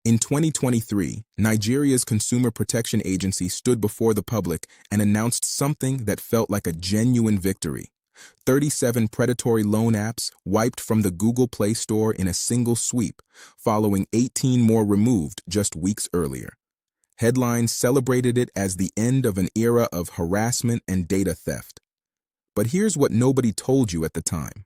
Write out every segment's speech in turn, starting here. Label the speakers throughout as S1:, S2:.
S1: In 2023, Nigeria's Consumer Protection Agency stood before the public and announced something that felt like a genuine victory. 37 predatory loan apps wiped from the Google Play Store in a single sweep, following 18 more removed just weeks earlier. Headlines celebrated it as the end of an era of harassment and data theft. But here's what nobody told you at the time.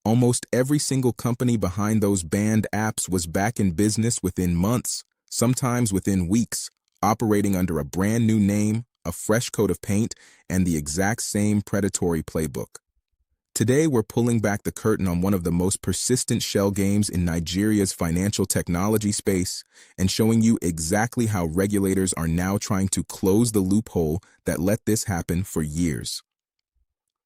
S1: Almost every single company behind those banned apps was back in business within months, sometimes within weeks, operating under a brand new name, a fresh coat of paint, and the exact same predatory playbook. Today, we're pulling back the curtain on one of the most persistent shell games in Nigeria's financial technology space and showing you exactly how regulators are now trying to close the loophole that let this happen for years.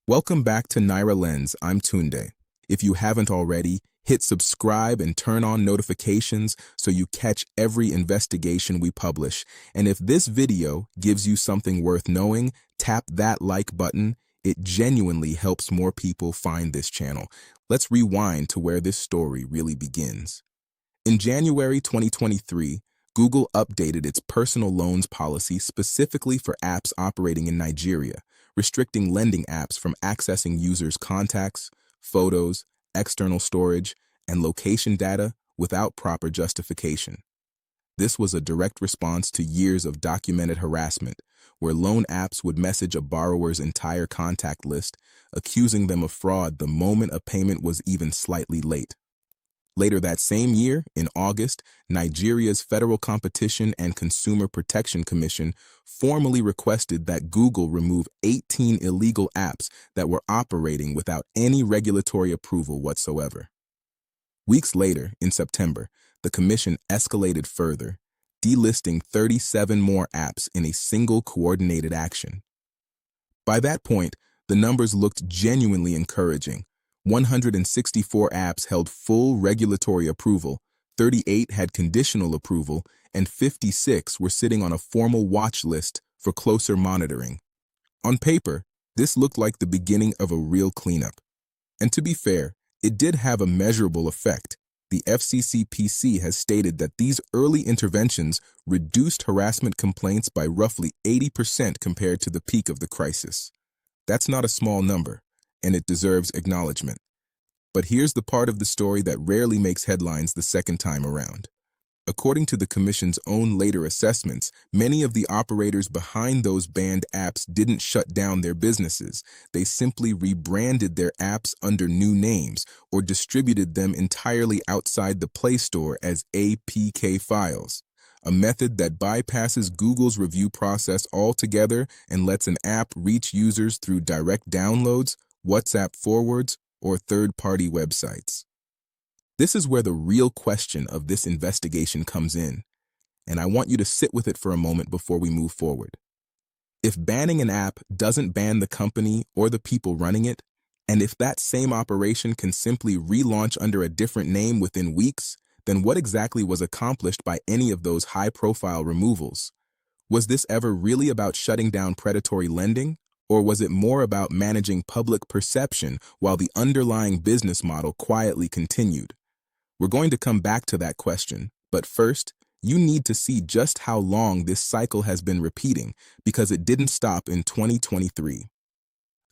S1: Welcome back to Naira Lens. I'm Tunde. If you haven't already, hit subscribe and turn on notifications so you catch every investigation we publish. And if this video gives you something worth knowing, tap that like button. It genuinely helps more people find this channel. Let's rewind to where this story really begins. In January 2023, Google updated its personal loans policy specifically for apps operating in Nigeria, restricting lending apps from accessing users' contacts, photos, external storage, and location data without proper justification. This was a direct response to years of documented harassment, where loan apps would message a borrower's entire contact list, accusing them of fraud the moment a payment was even slightly late. Later that same year, in August, Nigeria's Federal Competition and Consumer Protection Commission formally requested that Google remove 18 illegal apps that were operating without any regulatory approval whatsoever. Weeks later, in September, the commission escalated further, delisting 37 more apps in a single coordinated action. By that point, the numbers looked genuinely encouraging. 164 apps held full regulatory approval, 38 had conditional approval, and 56 were sitting on a formal watch list for closer monitoring. On paper, this looked like the beginning of a real cleanup. And to be fair, it did have a measurable effect. The FCCPC has stated that these early interventions reduced harassment complaints by roughly 80% compared to the peak of the crisis. That's not a small number, and it deserves acknowledgement. But here's the part of the story that rarely makes headlines the second time around. According to the Commission's own later assessments, many of the operators behind those banned apps didn't shut down their businesses. They simply rebranded their apps under new names or distributed them entirely outside the Play Store as APK files, a method that bypasses Google's review process altogether and lets an app reach users through direct downloads, WhatsApp forwards, or third-party websites. This is where the real question of this investigation comes in, and I want you to sit with it for a moment before we move forward. If banning an app doesn't ban the company or the people running it, and if that same operation can simply relaunch under a different name within weeks, then what exactly was accomplished by any of those high-profile removals? Was this ever really about shutting down predatory lending? Or was it more about managing public perception while the underlying business model quietly continued? We're going to come back to that question, but first, you need to see just how long this cycle has been repeating because it didn't stop in 2023.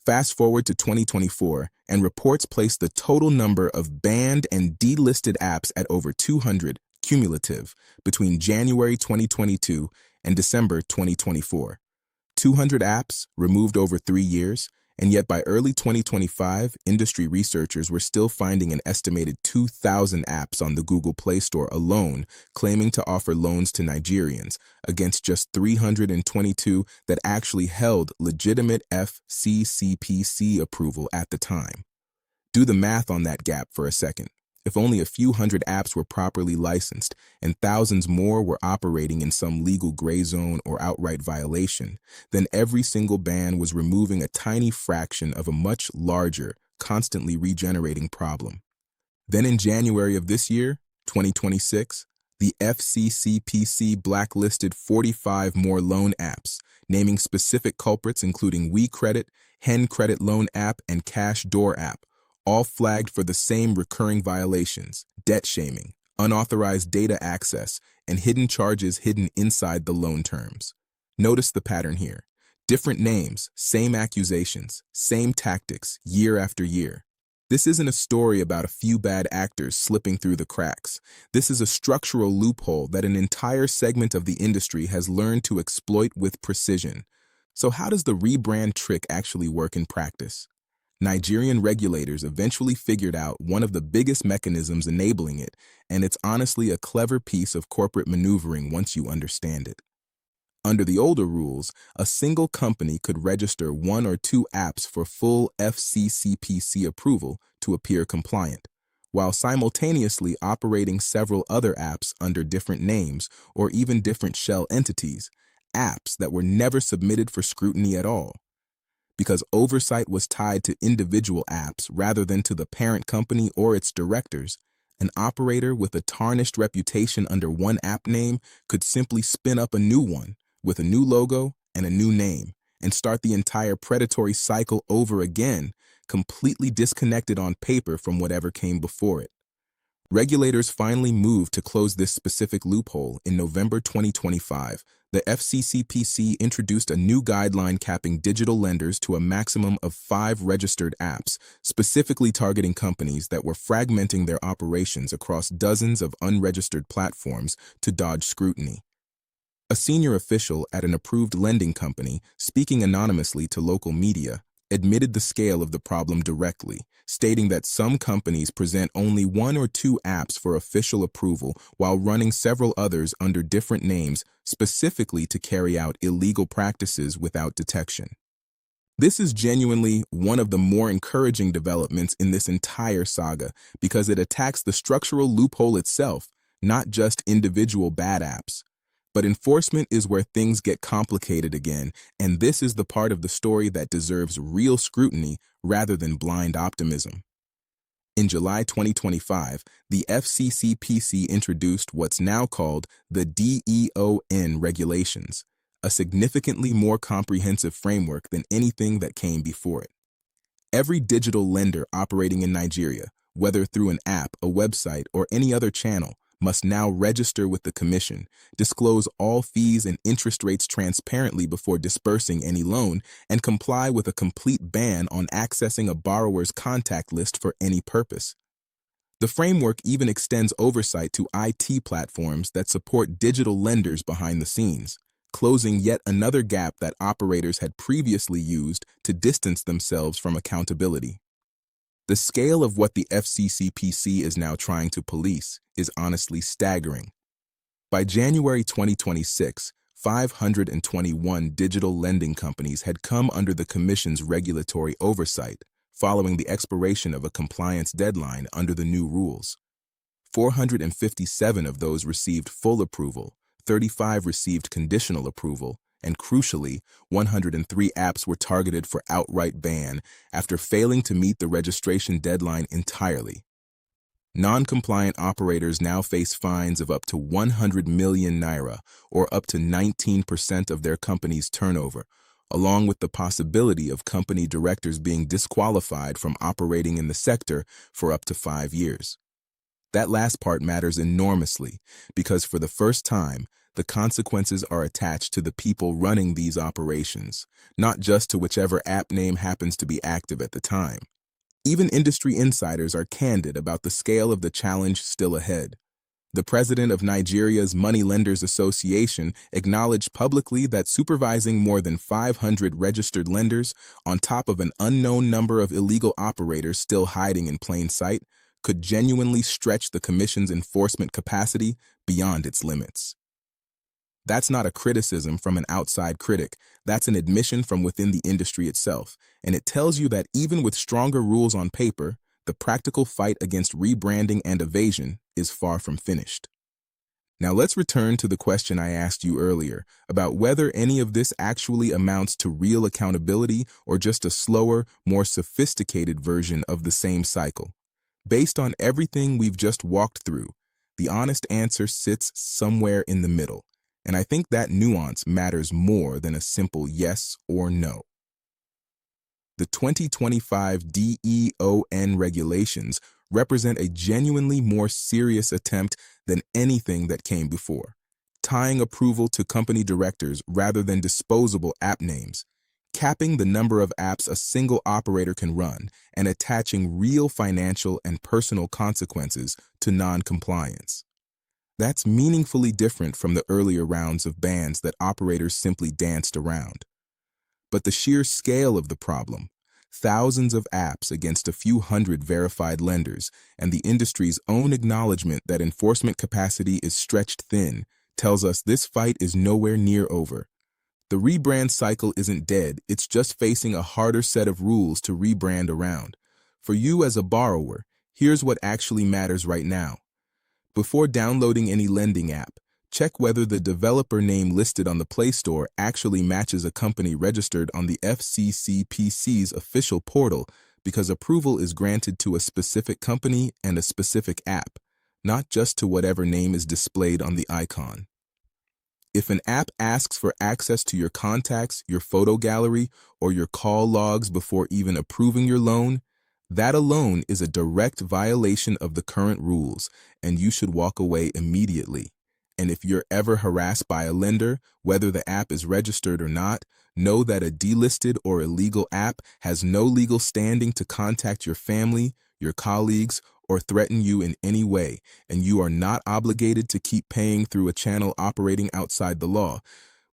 S1: Fast forward to 2024, and reports place the total number of banned and delisted apps at over 200 cumulative between January 2022 and December 2024. 200 apps removed over 3 years, and yet by early 2025, industry researchers were still finding an estimated 2,000 apps on the Google Play Store alone claiming to offer loans to Nigerians, against just 322 that actually held legitimate FCCPC approval at the time. Do the math on that gap for a second. If only a few hundred apps were properly licensed and thousands more were operating in some legal gray zone or outright violation, then every single ban was removing a tiny fraction of a much larger, constantly regenerating problem. Then in January of this year, 2026, the FCCPC blacklisted 45 more loan apps, naming specific culprits including WeCredit, Hen Credit Loan App, and Cash Door App, all flagged for the same recurring violations: debt shaming, unauthorized data access, and hidden charges hidden inside the loan terms. Notice the pattern here. Different names, same accusations, same tactics, year after year. This isn't a story about a few bad actors slipping through the cracks. This is a structural loophole that an entire segment of the industry has learned to exploit with precision. So how does the rebrand trick actually work in practice? Nigerian regulators eventually figured out one of the biggest mechanisms enabling it, and it's honestly a clever piece of corporate maneuvering once you understand it. Under the older rules, a single company could register one or two apps for full FCCPC approval to appear compliant, while simultaneously operating several other apps under different names or even different shell entities, apps that were never submitted for scrutiny at all. Because oversight was tied to individual apps rather than to the parent company or its directors, an operator with a tarnished reputation under one app name could simply spin up a new one with a new logo and a new name and start the entire predatory cycle over again, completely disconnected on paper from whatever came before it. Regulators finally moved to close this specific loophole in November 2025. The FCCPC introduced a new guideline capping digital lenders to a maximum of 5 registered apps, specifically targeting companies that were fragmenting their operations across dozens of unregistered platforms to dodge scrutiny. A senior official at an approved lending company, speaking anonymously to local media, admitted the scale of the problem directly, stating that some companies present only 1 or 2 apps for official approval while running several others under different names specifically to carry out illegal practices without detection. This is genuinely one of the more encouraging developments in this entire saga because it attacks the structural loophole itself, not just individual bad apps. But enforcement is where things get complicated again, and this is the part of the story that deserves real scrutiny rather than blind optimism. In July 2025, the FCCPC introduced what's now called the DEON Regulations, a significantly more comprehensive framework than anything that came before it. Every digital lender operating in Nigeria, whether through an app, a website, or any other channel, must now register with the Commission, disclose all fees and interest rates transparently before disbursing any loan, and comply with a complete ban on accessing a borrower's contact list for any purpose. The framework even extends oversight to IT platforms that support digital lenders behind the scenes, closing yet another gap that operators had previously used to distance themselves from accountability. The scale of what the FCCPC is now trying to police is honestly staggering. By January 2026, 521 digital lending companies had come under the Commission's regulatory oversight, following the expiration of a compliance deadline under the new rules. 457 of those received full approval, 35 received conditional approval, and crucially, 103 apps were targeted for outright ban after failing to meet the registration deadline entirely. Non-compliant operators now face fines of up to 100 million naira, or up to 19% of their company's turnover, along with the possibility of company directors being disqualified from operating in the sector for up to 5 years. That last part matters enormously because for the first time, the consequences are attached to the people running these operations, not just to whichever app name happens to be active at the time. Even industry insiders are candid about the scale of the challenge still ahead. The president of Nigeria's Money Lenders Association acknowledged publicly that supervising more than 500 registered lenders, on top of an unknown number of illegal operators still hiding in plain sight, could genuinely stretch the Commission's enforcement capacity beyond its limits. That's not a criticism from an outside critic, that's an admission from within the industry itself, and it tells you that even with stronger rules on paper, the practical fight against rebranding and evasion is far from finished. Now let's return to the question I asked you earlier about whether any of this actually amounts to real accountability or just a slower, more sophisticated version of the same cycle. Based on everything we've just walked through, the honest answer sits somewhere in the middle. And I think that nuance matters more than a simple yes or no. The 2025 DEON regulations represent a genuinely more serious attempt than anything that came before, tying approval to company directors rather than disposable app names, capping the number of apps a single operator can run, and attaching real financial and personal consequences to non-compliance. That's meaningfully different from the earlier rounds of bans that operators simply danced around. But the sheer scale of the problem, thousands of apps against a few hundred verified lenders, and the industry's own acknowledgement that enforcement capacity is stretched thin, tells us this fight is nowhere near over. The rebrand cycle isn't dead, it's just facing a harder set of rules to rebrand around. For you as a borrower, here's what actually matters right now. Before downloading any lending app, check whether the developer name listed on the Play Store actually matches a company registered on the FCCPC's official portal, because approval is granted to a specific company and a specific app, not just to whatever name is displayed on the icon. If an app asks for access to your contacts, your photo gallery, or your call logs before even approving your loan, that alone is a direct violation of the current rules, and you should walk away immediately. And if you're ever harassed by a lender, whether the app is registered or not, know that a delisted or illegal app has no legal standing to contact your family, your colleagues, or threaten you in any way, and you are not obligated to keep paying through a channel operating outside the law.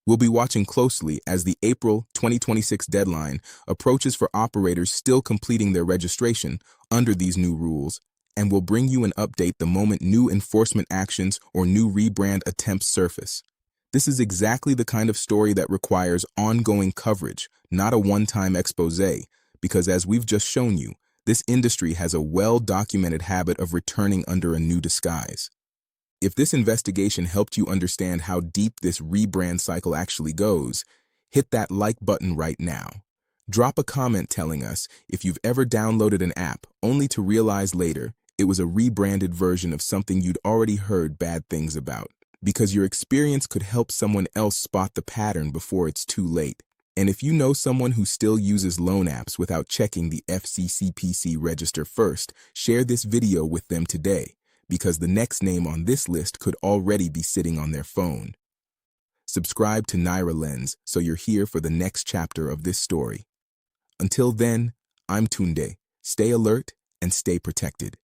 S1: We'll be watching closely as the April 2026 deadline approaches for operators still completing their registration under these new rules, and we'll bring you an update the moment new enforcement actions or new rebrand attempts surface. This is exactly the kind of story that requires ongoing coverage, not a one-time expose, because as we've just shown you, this industry has a well-documented habit of returning under a new disguise. If this investigation helped you understand how deep this rebrand cycle actually goes, hit that like button right now. Drop a comment telling us if you've ever downloaded an app only to realize later it was a rebranded version of something you'd already heard bad things about, because your experience could help someone else spot the pattern before it's too late. And if you know someone who still uses loan apps without checking the FCCPC register first, share this video with them today, because the next name on this list could already be sitting on their phone. Subscribe to Naira Lens so you're here for the next chapter of this story. Until then, I'm Tunde. Stay alert and stay protected.